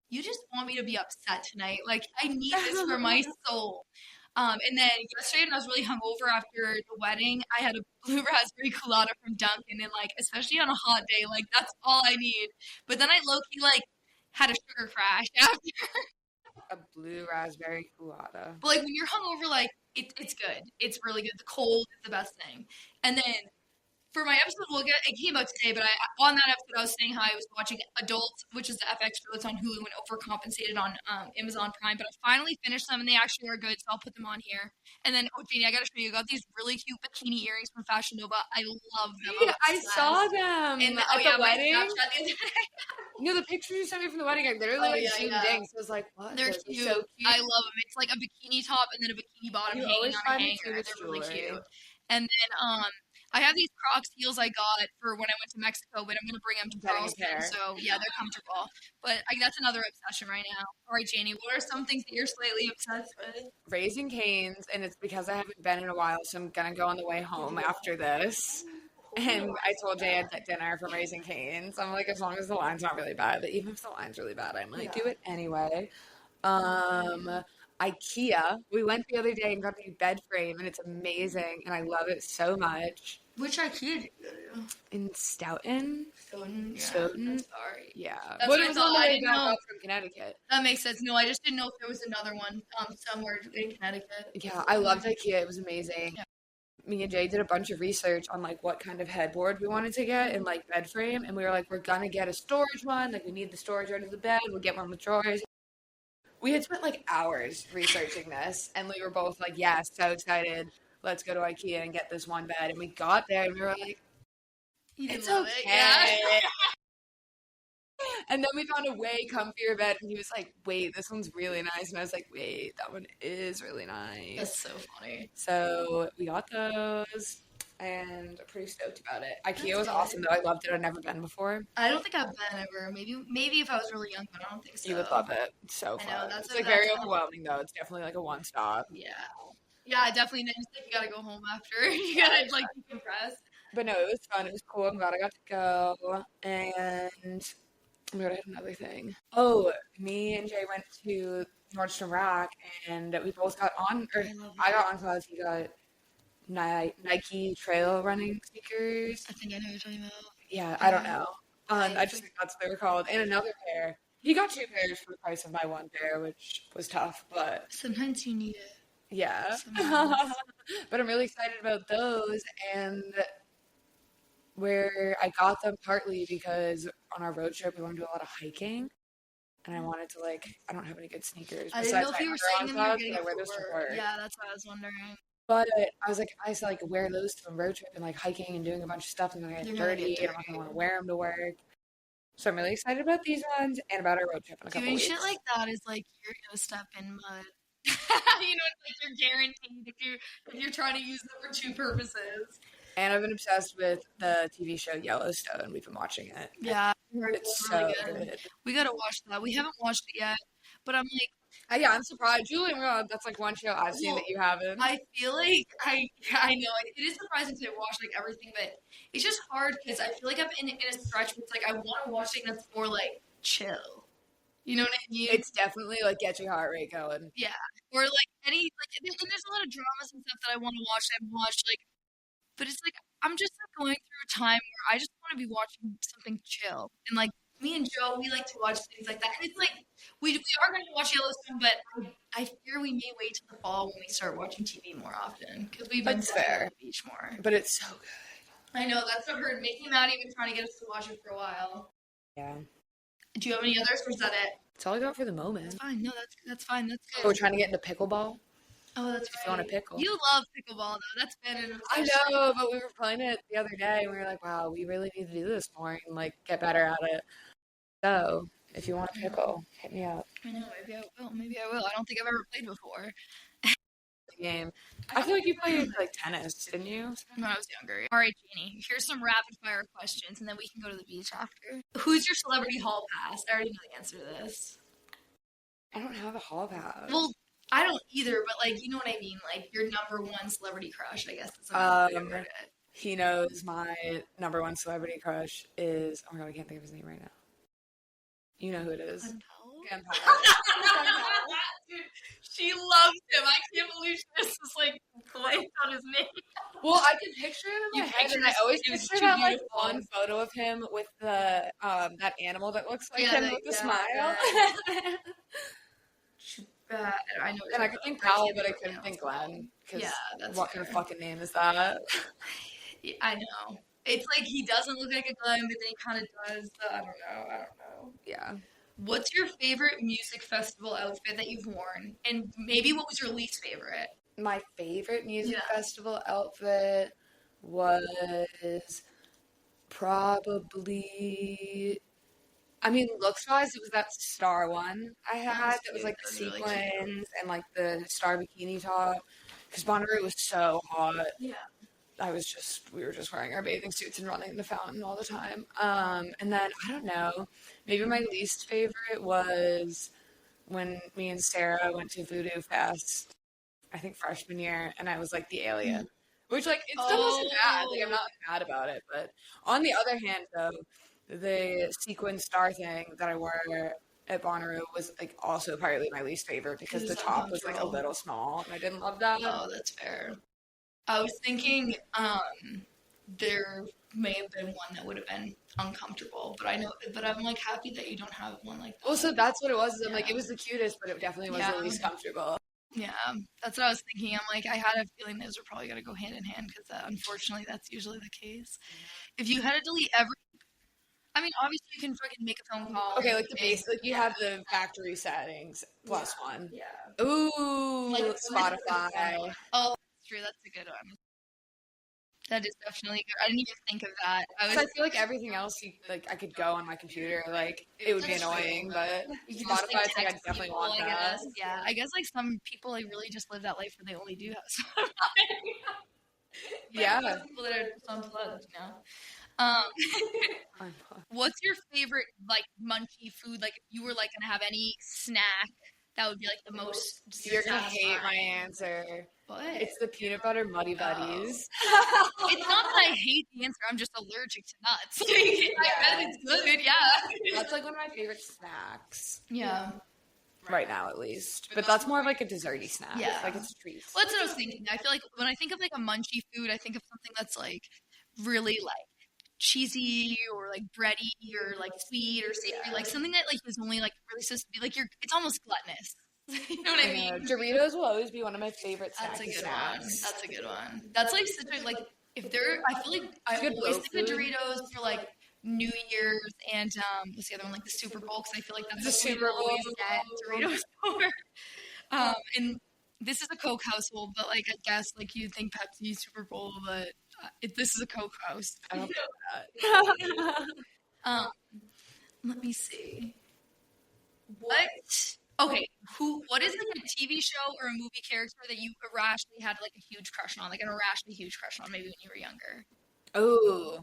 you just want me to be upset tonight. Like, I need this for my soul. And then yesterday when I was really hungover after the wedding, I had a blue raspberry colada from Dunkin', and like, especially on a hot day, like, that's all I need. But then I low-key, like, had a sugar crash after. A blue raspberry colada. But like, when you're hungover, like, it's good. It's really good. The cold is the best thing. And then for my episode, it came out today, but on that episode, I was saying how I was watching Adults, which is the FX show that's on Hulu and overcompensated on Amazon Prime. But I finally finished them, and they actually are good, so I'll put them on here. And then, Jaynee, I got to show you. I got these really cute bikini earrings from Fashion Nova. I love them. Dude, I saw them at the wedding. The pictures you sent me from the wedding, I literally zoomed in. So I was like, what? They're Those are cute. so cute. I love them. It's like a bikini top and then a bikini bottom You hanging always on a find the hanger. cutest They're really jewelry. cute. And then I have these Crocs heels I got for when I went to Mexico, but I'm gonna bring them to Getting a Charleston. pair. So yeah, they're comfortable. But that's another obsession right now. All right, Jaynee, what are some things that you're slightly obsessed with? Raising Cane's, and it's because I haven't been in a while, so I'm gonna go on the way home after this. And I told Jay I'd get dinner from Raising Cane's. I'm like, as long as the line's not really bad, but even if the line's really bad, I might do it anyway. IKEA. We went the other day and got a new bed frame, and it's amazing, and I love it so much. Which IKEA did you go to? In Stoughton. Stoughton. Yeah, Stoughton. I'm sorry. Yeah. That's But what it I was thought. on the I way didn't back know. up from Connecticut. That makes sense. No, I just didn't know if there was another one somewhere in Connecticut. Yeah, I loved IKEA. It was amazing. Yeah. Me and Jay did a bunch of research on like what kind of headboard we wanted to get and like bed frame, and we were like, we're gonna get a storage one. Like we need the storage under the bed. We'll get one with drawers. We had spent like hours researching this, and we were both like, yes, so excited. Let's go to IKEA and get this one bed. And we got there, and we were like, it's okay. Yeah. And then we found a way comfier bed, and he was like, wait, this one's really nice. And I was like, wait, that one is really nice. That's so funny. So we got those, and I'm pretty stoked about it. IKEA was awesome, though. I loved it. I'd never been before. I don't think I've been ever. Maybe if I was really young, but I don't think so. You would love it. It's so fun. I know, It's like very overwhelming, though. It's definitely like a one-stop. Yeah. Yeah, I definitely just think you gotta go home after. You gotta like decompress. But no, it was fun. It was cool. I'm glad I got to go. And oh my God, I had another thing. Oh, me and Jay went to Nordstrom Rack, and we both got on, or I got on because he got Nike trail running sneakers. I think I know what you're talking about. Yeah, I don't know. I just think that's what they were called. And another pair. He got 2 pairs for the price of my 1 pair, which was tough, but sometimes you need it. yeah. But I'm really excited about those, and where I got them partly because on our road trip we want to do a lot of hiking, and I wanted to I don't have any good sneakers. I didn't know if you were saying them you're getting I wear those to work. Yeah, that's what I was wondering. But I was like, wear those to a road trip and like hiking and doing a bunch of stuff, and then I get dirty, and I'm not gonna want to wear them to work. So I'm really excited about these ones and about our road trip in a couple weeks. Doing shit like that is like you're gonna step in mud. You know, it's like you're guaranteed if you're trying to use them for 2 purposes. And I've been obsessed with the TV show Yellowstone. We've been watching it. Yeah, it's really so good. We gotta watch that. We haven't watched it yet, but I'm like, yeah, I'm surprised. Julie, that's like one show I've seen that you haven't. I feel like I know it is surprising to watch like everything, but it's just hard because I feel like I'm in a stretch where it's like I want to watch something that's more like chill. You know what I mean? It's definitely like get your heart rate going. Yeah, or like any like, and there's a lot of dramas and stuff that I want to watch. I've watched like, but it's like I'm just like going through a time where I just want to be watching something chill, and like me and Joe, we like to watch things like that. And it's like we are going to watch Yellowstone, but I fear we may wait till the fall when we start watching TV more often because we've been at the beach more. But it's so good. I know, that's what I've heard. Making Maddie been trying to get us to watch it for a while. Yeah. Do you have any others, or is that it? That's all I got for the moment. That's fine. No, that's fine. That's good. Oh, we're trying to get into pickleball. Oh, that's right. If you want a pickle. You love pickleball, though. That's been an I know, but we were playing it the other day, and we were like, wow, we really need to do this more and, like, get better at it. So, if you want a pickle, hit me up. I know, maybe I will. Maybe I will. I don't think I've ever played before. Game. I feel like you played, like, tennis, didn't you? When I was younger. All right, Jaynee, here's some rapid-fire questions, and then we can go to the beach after. Who's your celebrity hall pass? I already know the answer to this. I don't have a hall pass. Well, I don't either, but, like, you know what I mean? Like, your number one celebrity crush, I guess. That's he knows my number one celebrity crush is... Oh, my God, I can't think of his name right now. You know who it is. Dude, she loves him. I can't believe she just like glanced on his name. Well, I can picture him in my head, and I always picture that like one photo of him with the that animal that looks like him with the smile. I know. And I could think Powell, but I couldn't think Glenn. That's what kind of fucking name is that? I know. It's like he doesn't look like a Glenn, but then he kind of does. I don't know. Yeah. What's your favorite music festival outfit that you've worn? And maybe what was your least favorite? My favorite music festival outfit was probably I mean, looks-wise, it was that star one I had That's that was cute. like the That's really cute. sequins and like the star bikini top. Because Bonnaroo was so hot. Yeah. We were just wearing our bathing suits and running in the fountain all the time. And then I don't know, maybe my least favorite was when me and Sarah went to Voodoo Fest, I think freshman year, and I was like the alien. Which like it still wasn't bad. Like I'm Oh, not like, mad about it, but on the other hand though, the sequin star thing that I wore at Bonnaroo was like also partly my least favorite because it's the top was like a uncomfortable. little small and I didn't love that. Oh, that's fair. I was thinking, there may have been one that would have been uncomfortable, but I know, but I'm like happy that you don't have one like Well, that. so that's what it was. I'm like, Yeah. it was the cutest, but it definitely was Yeah. the least comfortable. Yeah, that's what I was thinking. I'm like, I had a feeling those were probably gonna go hand in hand because unfortunately, that's usually the case. If you had to delete every, I mean, obviously you can fucking make a phone call. Okay, like the and base, like you have the factory settings plus one. yeah. Ooh, Like Spotify. oh, that's true. That's a good one. That is definitely good. I didn't even think of that. I was 'Cause I feel like everything else, like I could go on my computer, like it would be that's true. annoying, but You can just Spotify, like it's like I text definitely people, want I that. guess. Yeah, I guess like some people like really just live that life where they only do have Spotify. Yeah. There's people that are just unplugged, you know. Um, what's your favorite like munchy food? Like if you were like gonna have any snack, that would be like the most You're gonna hate my satisfying. answer. What? It's the peanut butter Muddy Buddies. It's not that I hate the answer. I'm just allergic to nuts. I bet it's good. Yeah. That's like one of my favorite snacks Yeah. right now, at least. But that's more of like a desserty snack. Yeah. Like it's a treat. Well, that's what I was thinking. I feel like when I think of like a munchy food, I think of something that's like really like cheesy or like bready or like sweet or savory, like something that like is only like really supposed to be like it's almost gluttonous. You know what I mean? Doritos will always be one of my favorite That's a snacky good one. snacks. That's a good one. That's like such a like if they're I feel like I Good always road think of food. Doritos for like New Year's and what's the other one like the Super Bowl because I feel like that's The what we Super Bowl. always get Doritos for. And this is a Coke household, but like I guess like you think Pepsi Super Bowl, but this is a Coke house. I don't know that. Um, let me see. What? Okay, what is like a TV show or a movie character that you irrationally had like a huge crush on, like an irrationally huge crush on, maybe when you were younger? Ooh,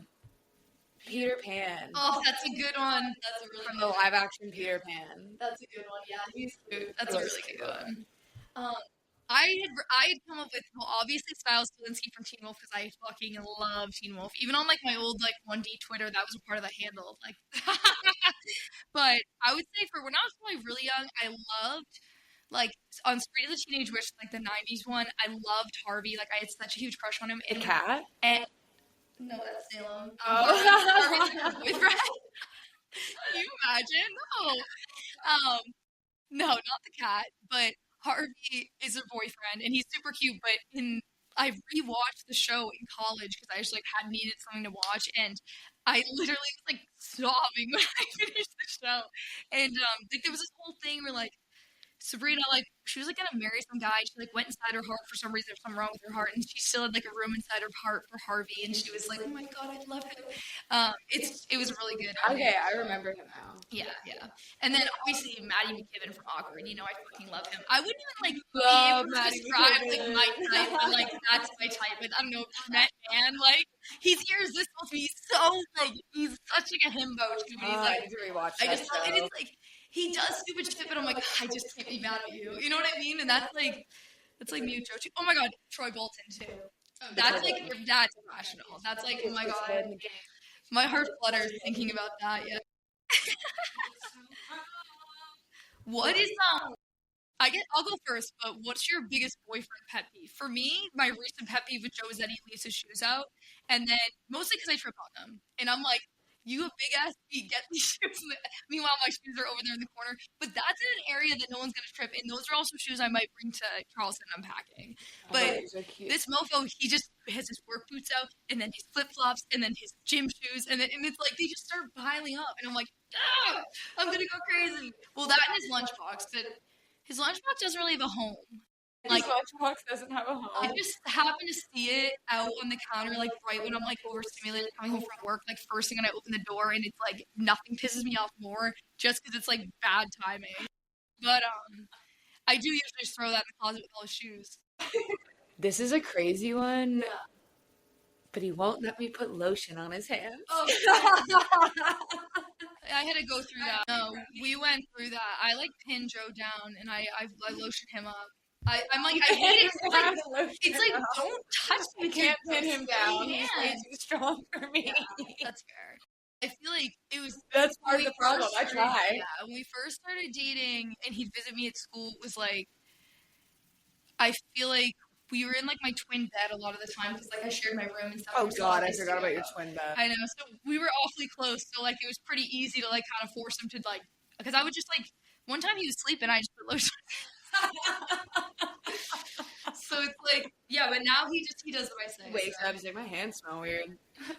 Peter Pan. Oh, that's a good one. That's a really From good the one. live action Peter Pan. That's a good one. Yeah, he's cute. That's It a was really cute. good one. Um, I had come up with well, obviously Styles Stilinski from Teen Wolf because I fucking love Teen Wolf. Even on like my old like 1D Twitter, that was a part of the handle. Like, but I would say for when I was probably really young, I loved like on Street of the Teenage Witch, like the '90s one. I loved Harvey. Like I had such a huge crush on him. The cat? And no, that's Salem. Oh. Harvey's her boyfriend. Can you imagine? No. No, not the cat, but Harvey is her boyfriend, and he's super cute. But I rewatched the show in college because I just like had needed something to watch, and I literally was like sobbing when I finished the show. And like there was this whole thing where like Sabrina, like, she was like gonna marry some guy. She like went inside her heart for some reason. There's something wrong with her heart, and she still had like a room inside her heart for Harvey. And she was like, "Oh my god, I love him." It was really good. Okay, I remember him now. Yeah, yeah. And then obviously Maddie McKibben from Awkward. You know, I fucking love him. I wouldn't even like be Love able to Maddie describe like McKibben. my type, but like that's my type. But I don't know, brunette man, like he's irresistible to me. He's so like he's such like a himbo too. But he's I like need to rewatch I that just love, and show. it's like he does stupid shit, but I'm like, I just can't be mad at you. You know what I mean? And that's like me with Joe too. Oh my god, Troy Bolton too. That's like that's irrational. That's like oh my god, my heart flutters thinking about that. Yeah. What is I'll go first, but what's your biggest boyfriend pet peeve? For me, my recent pet peeve with Joe is that he leaves his shoes out, and then mostly because I trip on them, and I'm like, "You have big ass feet, get these shoes." Meanwhile, my shoes are over there in the corner, but that's in an area that no one's gonna trip, and those are also shoes I might bring to Charleston unpacking. But Those are cute. this mofo, he just has his work boots out, and then his flip flops, and then his gym shoes, and it's like they just start piling up, and I'm like, ah, I'm gonna go crazy. Well, that and his lunchbox, but his lunchbox doesn't really have a home. His Like, lunchbox doesn't have a I home. just happen to see it out on the counter, like right when I'm like overstimulated coming home from work, like first thing when I open the door, and it's like nothing pisses me off more just because it's like bad timing. But I do usually just throw that in the closet with all his shoes. This is a crazy one, but he won't let me put lotion on his hands. Oh, I had to go through that. No, we went through that. I like pinned Joe down and I lotioned him up. I'm like, I hate it. It's like don't touch me. You can't pin him down. Yeah. He's way too strong for me. Yeah, that's fair. I feel like it was. That's part when of the we problem. first I started- try. Yeah, when we first started dating and he'd visit me at school, it was like, I feel like we were in like my twin bed a lot of the time because like I shared my room and stuff. Oh We were so God, I always forgot about your together. twin bed. I know. So we were awfully close. So like it was pretty easy to like kind of force him to like, because I would just like, one time he was sleeping, I just put lotion. So it's like, yeah, but now he does what I say. Wakes so. up, he's like, my hands smell weird.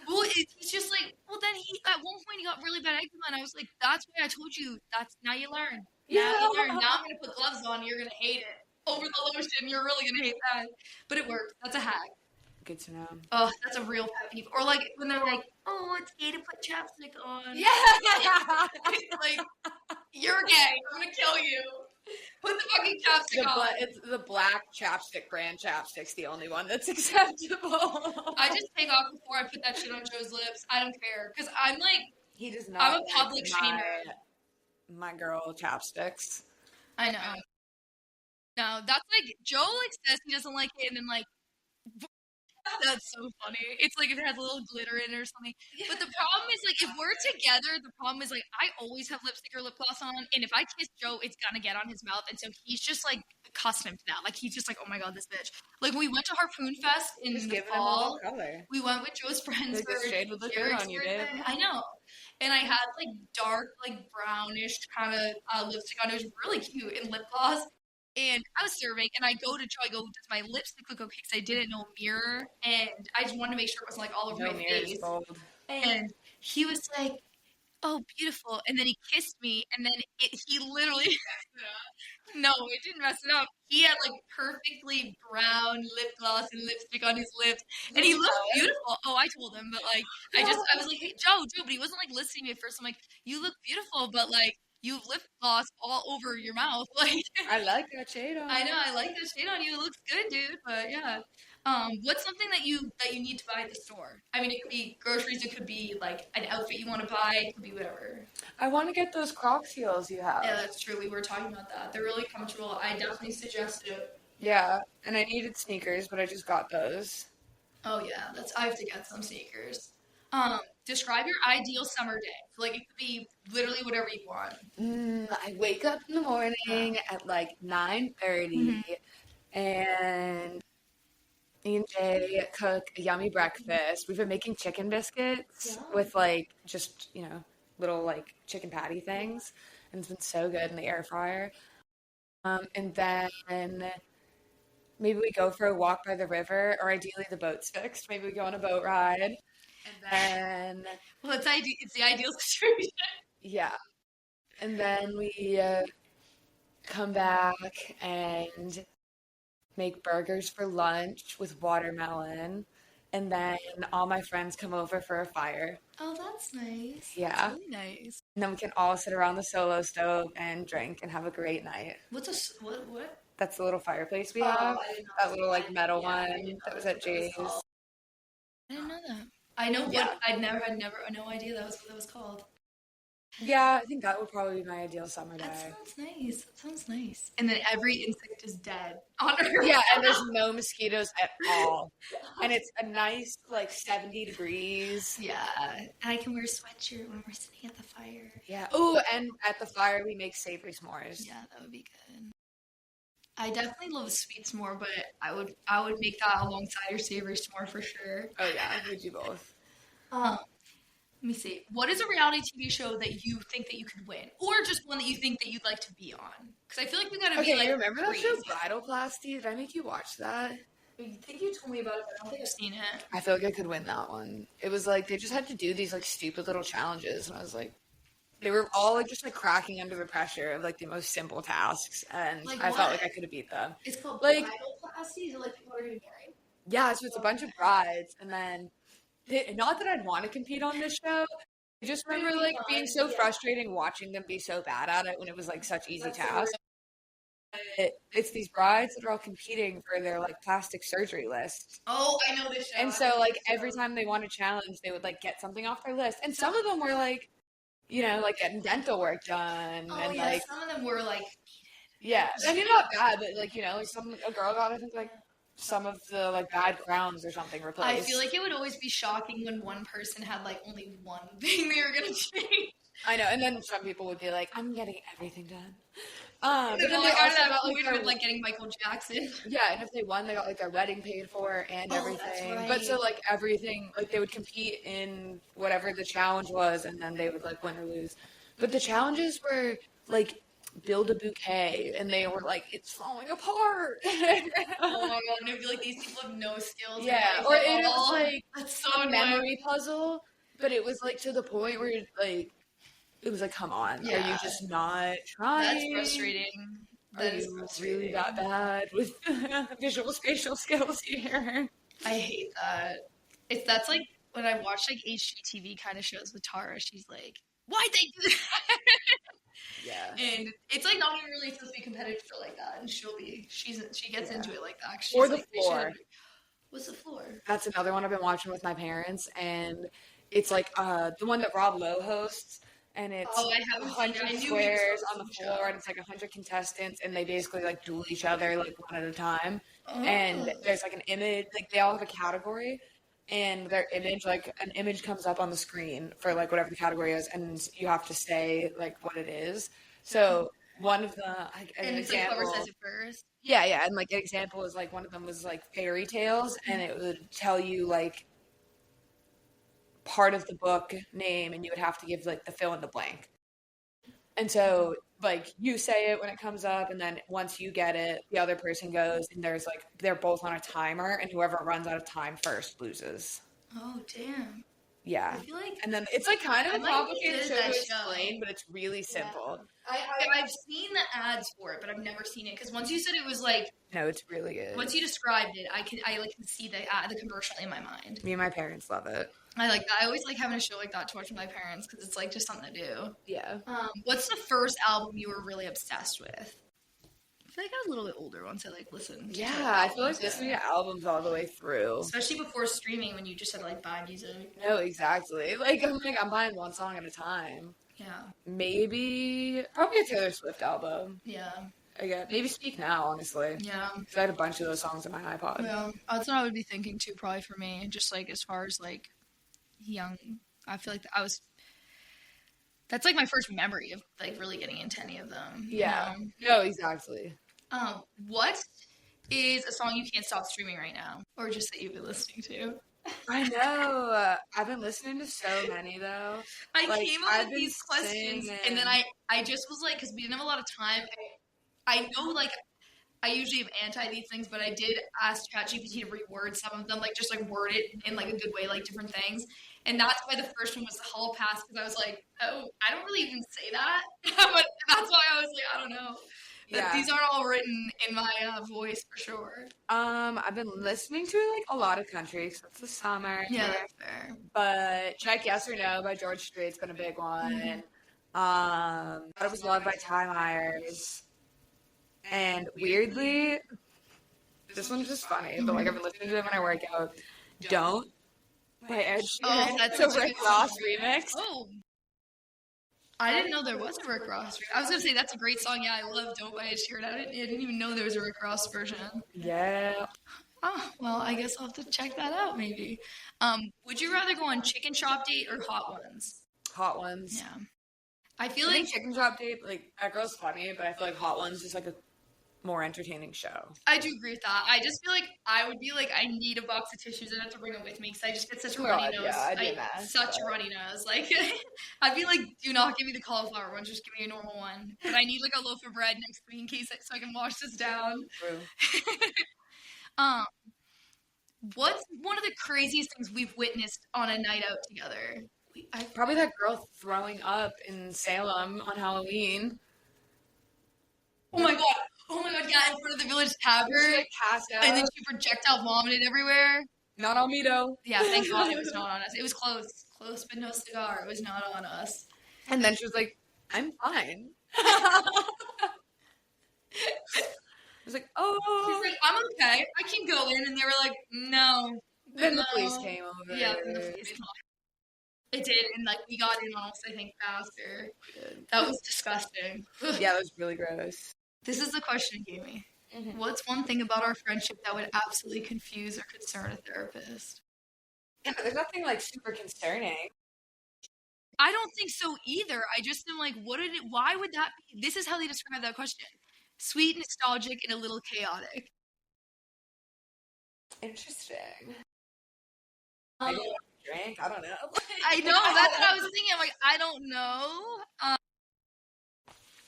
Well, he's just like, well, then at one point he got really bad eczema, and I was like, that's why I told you, now you learn. Now you learn. Now I'm going to put gloves on, you're going to hate it. Over the lotion, you're really going to hate that. But it worked. That's a hack. Good to know. Oh, that's a real pet peeve. Or like, when they're like, oh, it's gay to put chapstick on. Yeah. Like, you're gay. I'm going to kill you. Put the fucking chapstick on. It's the black chapstick brand chapstick's the only one that's acceptable. I just take off before I put that shit on Joe's lips. I don't care. Because I'm like, He does not. I'm a public shamer. My girl chapsticks. I know. No, that's like, Joe like says he doesn't like it, and then like, that's so funny. It's like if it has a little glitter in it or something. But the problem is like if we're together, the problem is like I always have lipstick or lip gloss on, and if I kiss Joe, it's gonna get on his mouth, and so he's just like accustomed to that. Like he's just like, oh my god, this bitch. Like when we went to Harpoon Fest in Just the give it a fall, little color. we went with Joe's friends Like for the shade would look good Jared's on you, birthday. babe. I know. And I had like dark, like brownish kind of lipstick on. It was really cute and lip gloss. And I was serving, and I go to Joe. I go, does my lipstick look okay? Because I didn't know mirror, and I just wanted to make sure it wasn't like all over No my mirror face. is bold. And he was like, "Oh, beautiful!" And then he kissed me, and then he literally no, it didn't mess it up. He had like perfectly brown lip gloss and lipstick on his lips, and he looked beautiful. Oh, I told him, but like I was like, "Hey, Joe," but he wasn't like listening to me at first. I'm like, "You look beautiful, but like." You have lip gloss all over your mouth. Like I like that shade on. I know, I like that shade on you. It looks good, dude. But yeah. What's something that you need to buy at the store? I mean, it could be groceries. It could be like an outfit you want to buy. It could be whatever. I want to get those Crocs heels you have. Yeah, that's true. We were talking about that. They're really comfortable. I definitely suggest it. Yeah, and I needed sneakers, but I just got those. Oh yeah, I have to get some sneakers. Describe your ideal summer day. So, like it could be literally whatever you want. I wake up in the morning at like 9:30, and me and Jay cook a yummy breakfast. We've been making chicken biscuits with like just little like chicken patty things, and it's been so good in the air fryer. And then maybe we go for a walk by the river, or ideally the boat's fixed. Maybe we go on a boat ride. And then, well, it's the ideal situation. Yeah. And then we come back and make burgers for lunch with watermelon. And then all my friends come over for a fire. Oh, that's nice. Yeah. That's really nice. And then we can all sit around the solo stove and drink and have a great night. What? That's the little fireplace we have. I didn't know That little like metal one I didn't know that was at Jay's. I didn't know that. I know Yeah. what I had no idea that was what that was called. Yeah, I think that would probably be my ideal summer day. That sounds nice. And then every insect is dead on Earth. Yeah, and there's no mosquitoes at all. And it's a nice, like, 70 degrees. Yeah. And I can wear a sweatshirt when we're sitting at the fire. Yeah. Oh, and at the fire, we make savory s'mores. Yeah, that would be good. I definitely love a sweet s'more, but I would make that alongside your savory s'more for sure. Oh, yeah, we do both. Let me see. What is a reality TV show that you think that you could win? Or just one that you think that you'd like to be on? Because I feel like we gotta be like... you remember that crazy. show, Bridalplasty? Did I make you watch that? I think you told me about it, but I don't think I've seen it. I feel like I could win that one. It was like, they just had to do these, like, stupid little challenges, and I was like, they were all like just like cracking under the pressure of like the most simple tasks, and Like I felt what? like I could have beat them. It's called Like, bridal classes, or like people are getting married. yeah, so it's a bunch of brides, and then not that I'd want to compete on this show. I just remember like being so frustrating watching them be so bad at it when it was like such easy tasks. It's these brides that are all competing for their like plastic surgery list. Oh, I know this show. And so like every time they won a challenge, they would like get something off their list. And some of them were like, you know, like getting dental work done, Oh and yeah, like some of them were like. yeah, I mean not bad, but like you know, like a girl got I think like some of the like bad crowns or something replaced. I feel like it would always be shocking when one person had like only one thing they were gonna change. I know, and then some people would be like, "I'm getting everything done." But then then they also got point like of like getting Michael Jackson. yeah, and if they won, they got like their wedding paid for and everything. That's But right. so like everything, like they would compete in whatever the challenge was, and then they would like win or lose. But the challenges were like build a bouquet, and they were like, it's falling apart. Oh my god, and it'd be like these people have no skills. Yeah, guys. or it was like that's so a annoying. memory puzzle, but it was like to the point where like it was like, come on, are you just not trying? That's frustrating. Are you really that bad with visual spatial skills here? I hate that. That's like when I watch like HGTV kind of shows with Tara, she's like, why'd they do that? Yeah. And it's like not even really supposed to be competitive for like that. And she gets into it like that. She's Or the like, floor. What's the floor? That's another one I've been watching with my parents, and it's like the one that Rob Lowe hosts. And it's 100 squares on the floor, and it's like 100 contestants, and they basically like duel each other like one at a time. Oh. And there's like an image, like they all have a category, and their image, like an image comes up on the screen for like whatever the category is, and you have to say like what it is. So one of the an example, like whoever says it first. Yeah, and like an example is like one of them was like fairy tales, and it would tell you like part of the book name, and you would have to give like the fill in the blank. And so like you say it when it comes up, and then once you get it, the other person goes, and there's like they're both on a timer, and whoever runs out of time first loses. Oh damn. Yeah. I feel like, and then it's like kind of a complicated show to explain, but it's really simple. Yeah. I've seen the ads for it, but I've never seen it because once you said it was like, no, it's really good. Once you described it, I can see the commercial in my mind. Me and my parents love it. I like that. I always like having a show like that to watch with my parents because it's like just something to do. Yeah. What's the first album you were really obsessed with? I feel like I was a little bit older once I like listened. Yeah, I feel like listening to albums all the way through, especially before streaming, when you just had to like buy music. No, exactly. Like I'm buying one song at a time. Yeah. Maybe probably a Taylor Swift album. Yeah. Again, maybe Speak Now, honestly. Yeah. Because I had a bunch of those songs on my iPod. Yeah, that's what I would be thinking too, probably for me. Just like as far as like young, I feel like that's like my first memory of like really getting into any of them. Yeah. No, exactly. What is a song you can't stop streaming right now, or just that you've been listening to? I know. I've been listening to so many though. I came up with these questions, and then I just was like, because we didn't have a lot of time. I know, like, I usually am anti these things, but I did ask ChatGPT to reword some of them, like, just, like, word it in, like, a good way, like, different things. And that's why the first one was the Hall Pass, because I was like, oh, I don't really even say that. But that's why I was like, I don't know. Yeah. These aren't all written in my voice, for sure. I've been listening to, like, a lot of country, because it's the summer. Yeah, that's fair. But Check Yes or No by George Strait's been a big one. Mm-hmm. Thought It Was Love by Ty Myers. And weirdly, this one's just funny, but like I've been listening to it when I work out. Don't by Ed Sheeran. Oh, that's a Rick Ross remix. Oh, I didn't know there was a Rick Ross. I was gonna say that's a great song. Yeah, I love "Don't" by Ed Sheeran. I didn't even know there was a Rick Ross version. Yeah. Oh, well, I guess I'll have to check that out maybe. Would you rather go on Chicken Shop Date or Hot Ones? Hot Ones. Yeah. I feel like Chicken Shop Date, like that girl's funny, but I feel like Hot Ones is like a more entertaining show. I do agree with that. I just feel like I would be like, I need a box of tissues and I have to bring them with me because I just get such a runny nose. Yeah, I do that. Such a runny nose. Like, I'd be like, do not give me the cauliflower one, just give me a normal one. But I need like a loaf of bread next to me in case so I can wash this down. True. What's one of the craziest things we've witnessed on a night out together? Probably that girl throwing up in Salem on Halloween. Oh my god. Oh my god, yeah, in front of the Village Tavern. She like passed out. And then she projectile vomited everywhere. Not on me though. Yeah, thank God it was not on us. It was close. Close, but no cigar. It was not on us. And then she was like, I'm fine. I was like, oh. She's like, I'm okay. I can go in. And they were like, no. Then the police came over. Yeah, then the police came. It did, and like we got in almost, I think, faster. That was disgusting. Yeah, that was really gross. This is the question, Jamie. Mm-hmm. What's one thing about our friendship that would absolutely confuse or concern a therapist? Yeah, there's nothing like super concerning. I don't think so either. I just am like, why would that be? This is how they describe that question. Sweet, nostalgic, and a little chaotic. Interesting. Maybe drink? I don't know. I know, that's what I was thinking. I'm like, I don't know.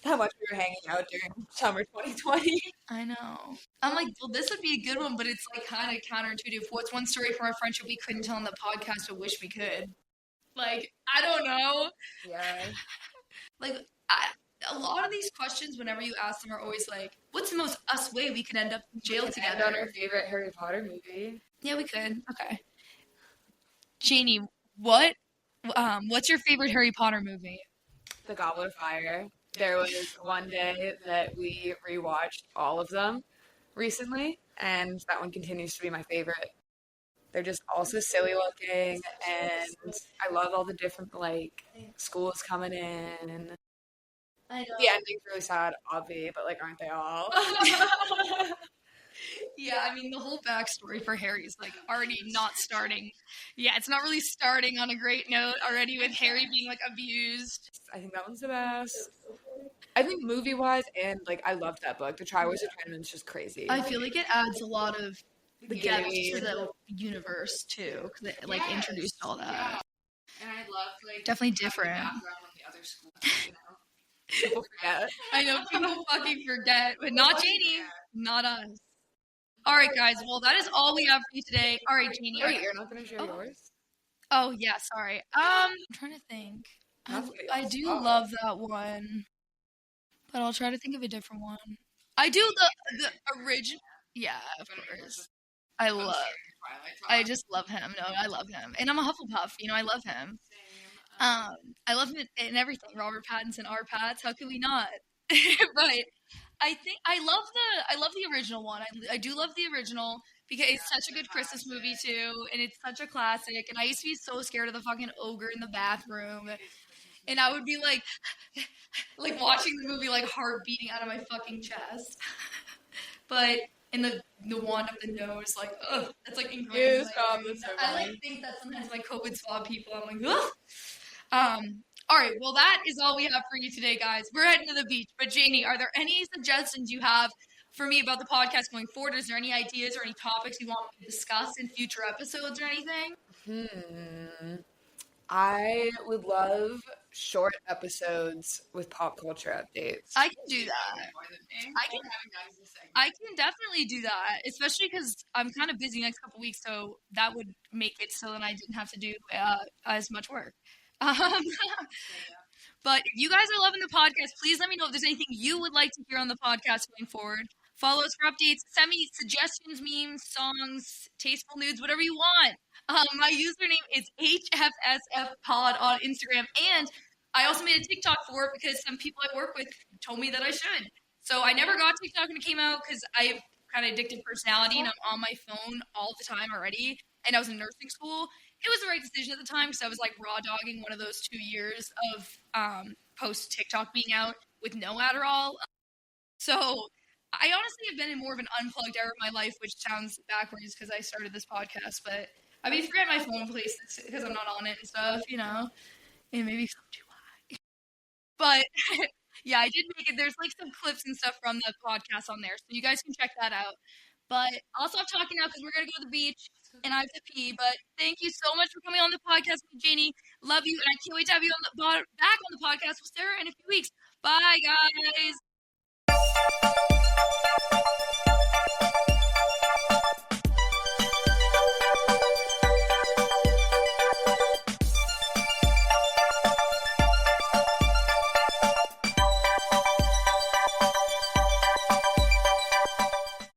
How much we were hanging out during summer 2020. I know. I'm like, well, this would be a good one, but it's like kind of counterintuitive. What's one story from our friendship we couldn't tell on the podcast but wish we could? Like, I don't know. Yeah. Like, a lot of these questions, whenever you ask them, are always like, what's the most us way we could end up in jail together? On our favorite Harry Potter movie. Yeah, we could. Okay. Jaynee, what's your favorite Harry Potter movie? The Goblet of Fire. There was one day that we rewatched all of them recently, and that one continues to be my favorite. They're just also silly looking, and I love all the different, like, schools coming in. I know. The ending's really sad, obvi, but, like, aren't they all? Yeah, I mean, the whole backstory for Harry is, like, already not starting. Yeah, it's not really starting on a great note already with Harry being, like, abused. I think that one's the best. I think movie-wise, and, like, I loved that book. The Triwizard Tournament's just crazy. I feel like it adds a lot of the depth to the universe, too, because it, like, introduced all that. Yeah. And I love, like, definitely different. Background on the other schools, you know? People forget. I know, people fucking forget, but not Jaynee. Not us. All right, guys. Well, that is all we have for you today. All right, Jaynee. Wait, you're not going to share yours? Oh, yeah, sorry. I'm trying to think. I do love that one, but I'll try to think of a different one. I do the original. Yeah, of course. I just love him. No, I love him. And I'm a Hufflepuff. You know, I love him. I love him in everything. Robert Pattinson, our Pats. How could we not? But I think I love the original one. I do love the original because it's such a good Christmas movie too, and it's such a classic. And I used to be so scared of the fucking ogre in the bathroom, and I would be like, like watching the movie, like heart beating out of my fucking chest. But in the one up the nose, like, ugh, that's like ingrained. I like think that sometimes my COVID swab people, I'm like, ugh. All right, well, that is all we have for you today, guys. We're heading to the beach. But, Jaynee, are there any suggestions you have for me about the podcast going forward? Is there any ideas or any topics you want me to discuss in future episodes or anything? I would love short episodes with pop culture updates. I can do that. I can definitely do that, especially because I'm kind of busy next couple weeks, so that would make it so that I didn't have to do as much work. But if you guys are loving the podcast, please let me know if there's anything you would like to hear on the podcast going forward. Follow us for updates. Send me suggestions, memes, songs, tasteful nudes, whatever you want. My username is HFSFpod on Instagram. And I also made a TikTok for it because some people I work with told me that I should. So I never got TikTok when it came out because I have kind of addictive personality and I'm on my phone all the time already. And I was in nursing school. It was the right decision at the time because I was like raw dogging one of those 2 years of post TikTok being out with no Adderall. So I honestly have been in more of an unplugged era of my life, which sounds backwards because I started this podcast. But I mean, forget my phone places because I'm not on it and stuff, you know. And maybe some too high. But yeah, I did make it. There's like some clips and stuff from the podcast on there, so you guys can check that out. But I'll stop talking now because we're going to go to the beach and I have to pee. But thank you so much for coming on the podcast with Jaynee. Love you. And I can't wait to have you on back on the podcast with Sarah in a few weeks. Bye, guys.